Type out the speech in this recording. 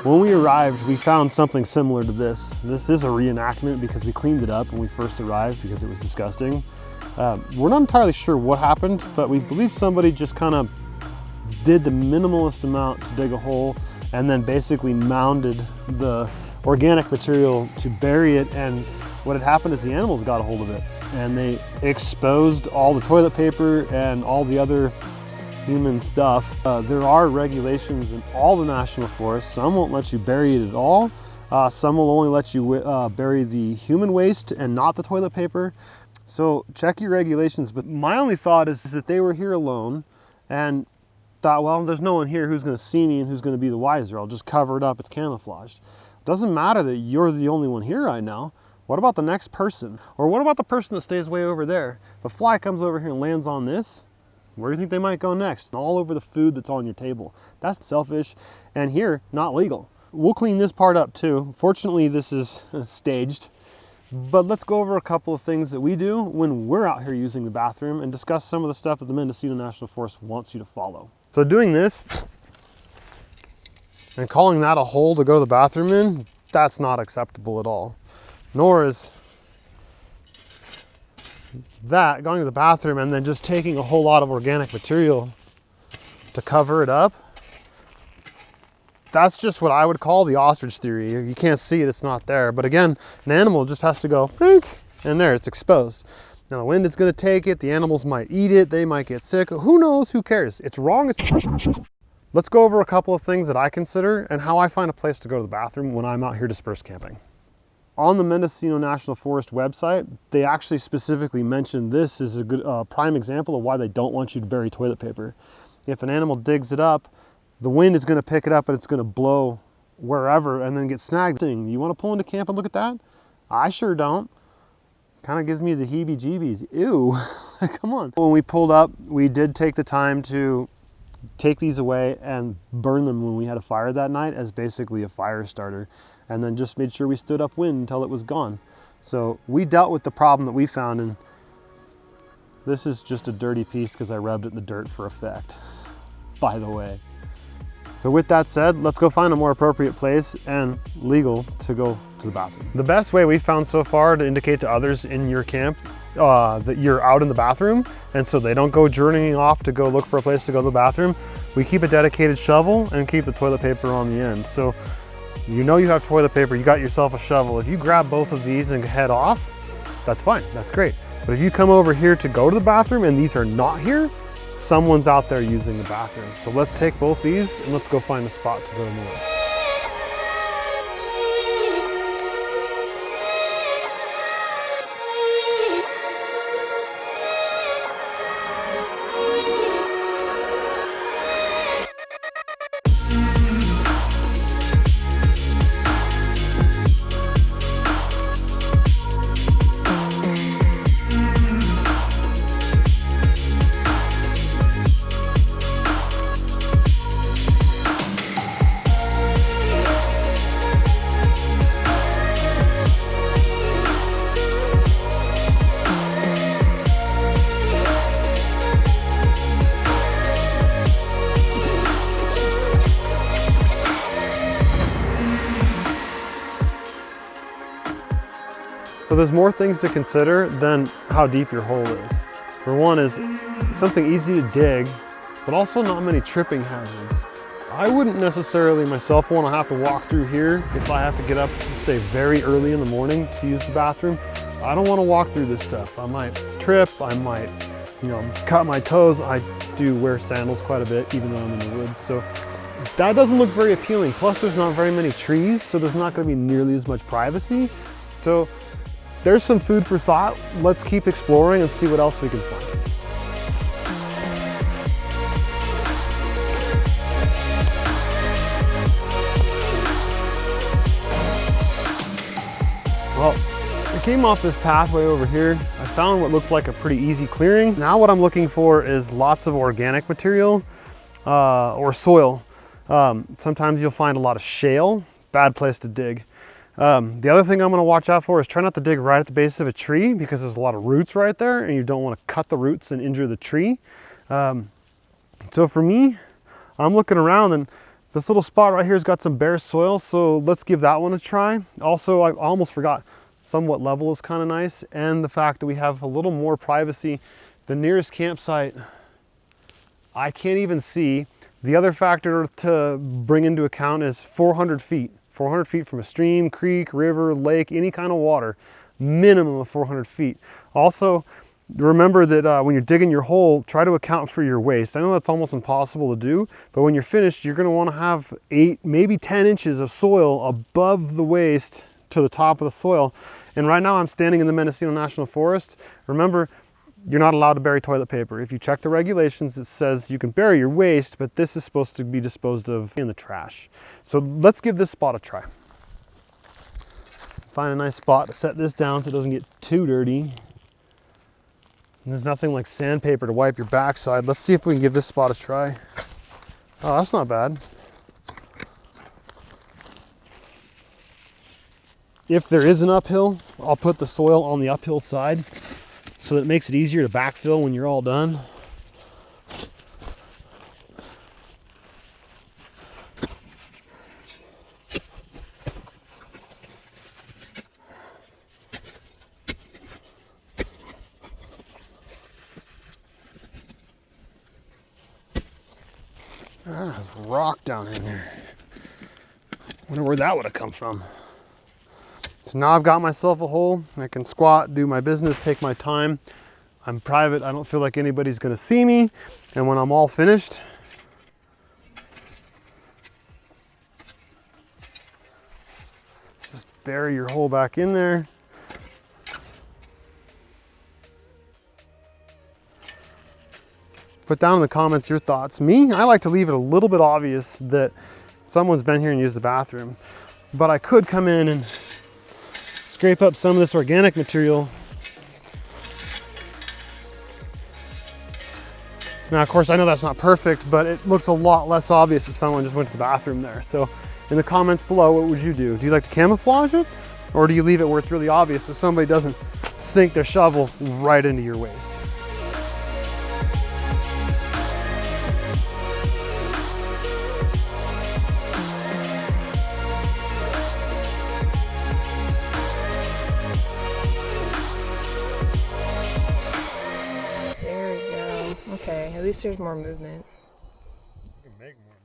When we arrived, we found something similar to this. This is a reenactment because we cleaned it up when we first arrived because it was disgusting. We're not entirely sure what happened, but we believe somebody just kind of did the minimalist amount to dig a hole and then basically mounded the organic material to bury it. And what had happened is the animals got a hold of it and they exposed all the toilet paper and all the other human stuff. There are regulations in all the national forests. Some won't let you bury it at all. Some will only let you bury the human waste and not the toilet paper. So check your regulations. But my only thought is that they were here alone and thought, well, there's no one here who's going to see me and who's going to be the wiser. I'll just cover it up. It's camouflaged. Doesn't matter that you're the only one here right now. What about the next person? Or what about the person that stays way over there? If a fly comes over here and lands on this, where do you think they might go next? All over the food that's on your table. That's selfish, and here, not legal. We'll clean this part up too. Fortunately, this is staged, but let's go over a couple of things that we do when we're out here using the bathroom and discuss some of the stuff that the Mendocino National Forest wants you to follow. So doing this and calling that a hole to go to the bathroom in, that's not acceptable at all. Nor is that going to the bathroom and then just taking a whole lot of organic material to cover it up. That's just what I would call the ostrich theory. You can't see it, it's not there. But again, an animal just has to go, and there, it's exposed. Now the wind is going to take it, the animals might eat it, they might get sick. Who knows, who cares? It's wrong. Let's go over a couple of things that I consider and how I find a place to go to the bathroom when I'm out here dispersed camping. On the Mendocino National Forest website, they actually specifically mention this is a good prime example of why they don't want you to bury toilet paper. If an animal digs it up, the wind is going to pick it up and it's going to blow wherever and then get snagged. You want to pull into camp and look at that? I sure don't. Kind of gives me the heebie-jeebies. Ew, come on. When we pulled up, we did take the time to take these away and burn them when we had a fire that night as basically a fire starter, and then just made sure we stood upwind until it was gone. So we dealt with the problem that we found, and this is just a dirty piece because I rubbed it in the dirt for effect, by the way. So with that said, let's go find a more appropriate place and legal to go to the bathroom. The best way we've found so far to indicate to others in your camp that you're out in the bathroom, and so they don't go journeying off to go look for a place to go to the bathroom, we keep a dedicated shovel and keep the toilet paper on the end. So you know you have toilet paper, you got yourself a shovel. If you grab both of these and head off, that's fine, that's great. But if you come over here to go to the bathroom and these are not here, someone's out there using the bathroom. So let's take both these and let's go find a spot to go to the woods. So there's more things to consider than how deep your hole is. For one is something easy to dig, but also not many tripping hazards. I wouldn't necessarily myself want to have to walk through here if I have to get up, say, very early in the morning to use the bathroom. I don't want to walk through this stuff. I might trip, I might, cut my toes. I do wear sandals quite a bit, even though I'm in the woods. So that doesn't look very appealing. Plus there's not very many trees, so there's not going to be nearly as much privacy. So there's some food for thought. Let's keep exploring and see what else we can find. Well, I came off this pathway over here. I found what looked like a pretty easy clearing. Now what I'm looking for is lots of organic material or soil. Sometimes you'll find a lot of shale, bad place to dig. The other thing I'm going to watch out for is try not to dig right at the base of a tree because there's a lot of roots right there and you don't want to cut the roots and injure the tree. So for me, I'm looking around and This little spot right here has got some bare soil, so let's give that one a try. Also, I almost forgot, somewhat level is kind of nice, and the fact that we have a little more privacy. The nearest campsite, I can't even see. The other factor to bring into account is 400 feet. 400 feet from a stream, creek, river, lake, any kind of water. Minimum of 400 feet. Also, remember that when you're digging your hole, try to account for your waste. I know that's almost impossible to do, but when you're finished, you're gonna wanna have 8, maybe 10 inches of soil above the waist to the top of the soil. And right now I'm standing in the Mendocino National Forest. Remember, you're not allowed to bury toilet paper. If you check the regulations, it says you can bury your waste, but this is supposed to be disposed of in the trash. So let's give this spot a try. Find a nice spot to set this down so it doesn't get too dirty. And there's nothing like sandpaper to wipe your backside. Let's see if we can give this spot a try. Oh, that's not bad. If there is an uphill, I'll put the soil on the uphill side so that it makes it easier to backfill when you're all done. Ah, there's a rock down in there. Wonder where that would have come from. So now I've got myself a hole. I can squat, do my business, take my time. I'm private. I don't feel like anybody's gonna see me. And when I'm all finished, just bury your hole back in there. Put down in the comments your thoughts. Me, I like to leave it a little bit obvious that someone's been here and used the bathroom. But I could come in and scrape up some of this organic material. Now, of course, I know that's not perfect, but it looks a lot less obvious that someone just went to the bathroom there. So in the comments below, what would you do? Do you like to camouflage it? Or do you leave it where it's really obvious so somebody doesn't sink their shovel right into your waste? There we go. Okay, at least there's more movement. You can make more.